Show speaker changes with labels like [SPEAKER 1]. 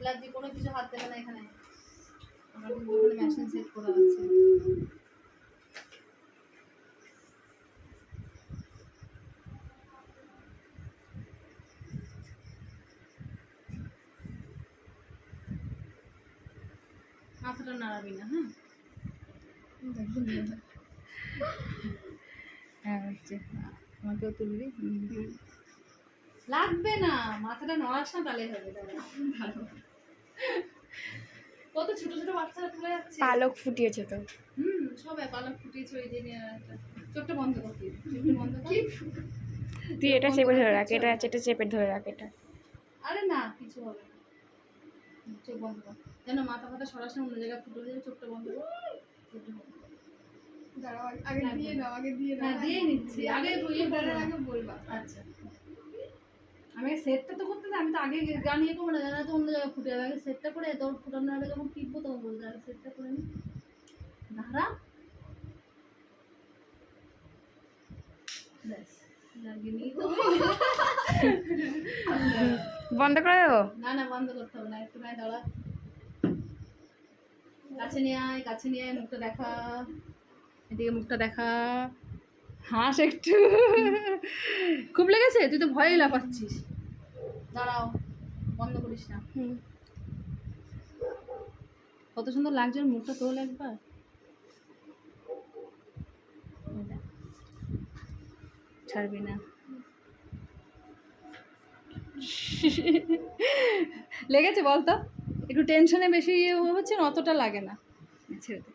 [SPEAKER 1] লাজি কোনো কিছু হাত দেবে না এখানে, আমার কিন্তু ওখানে মেশিন সেট করা আছে। মাথাটা নাড়াবি না, হ্যাঁ হচ্ছে আমাকেও তুলবি, লাগবে না, মাথাটা নড়াস না তাহলে হবে। কত ছোট ছোট বাচ্চারা তুলে যাচ্ছে,
[SPEAKER 2] পালক ফুটিয়েছে তো।
[SPEAKER 1] সবাই পালক ফুটিয়েছে ওই দিনে। চোখটা বন্ধ করতে, চোখটা বন্ধ কর।
[SPEAKER 2] তুই এটা চেপে ধরে রাখ, এটা চেপে ধরে রাখ এটা।
[SPEAKER 1] আরে না কিছু হবে না, চোখ বন্ধ কর, যেন মাথা ফাথা সরাসরি অন্য জায়গায় ফুটে যাবে। চোখটা বন্ধ কর, চোখটা বন্ধ কর।
[SPEAKER 3] দাঁড়াও, আগে দিয়ে নাও, আগে দিয়ে নাও।
[SPEAKER 1] হ্যাঁ দিয়ে নিচ্ছি, আগে
[SPEAKER 3] আগে বলবা।
[SPEAKER 1] আচ্ছা আমি সেটটা তো করতে, আমি তো আগে গান ইয়ে করবো না, জানা তো অন্য জায়গায় ফুটে যাবে। আগে সেটটা করে তোর ফুটানোর আগে যখন টিপবো তখন বলতে আগে সেটটা করে নি। দাঁড়া, ব্যাস লাগিয়ে নিই তো।
[SPEAKER 2] বন্ধ করে দেবো?
[SPEAKER 1] না না বন্ধ করতে হবে না, একটু নাই দাঁড়া। কাছে নিয়ে আয়, কাছে নিয়ে আয়, মুখটা দেখা, এদিকে মুখটা দেখা, হাস একটু। খুব লেগেছে? তুই তো ভয়ে লাফাচ্ছিস। দাঁড়াও, বন্ধ করিস না। কত সুন্দর লাগছে ওর মুখটা, তোল একবার। ছাড়বি না। লেগেছে বলতো? একটু টেনশনে বেশি ইয়ে হচ্ছে না, অতটা লাগে না। ছেড়ে দে।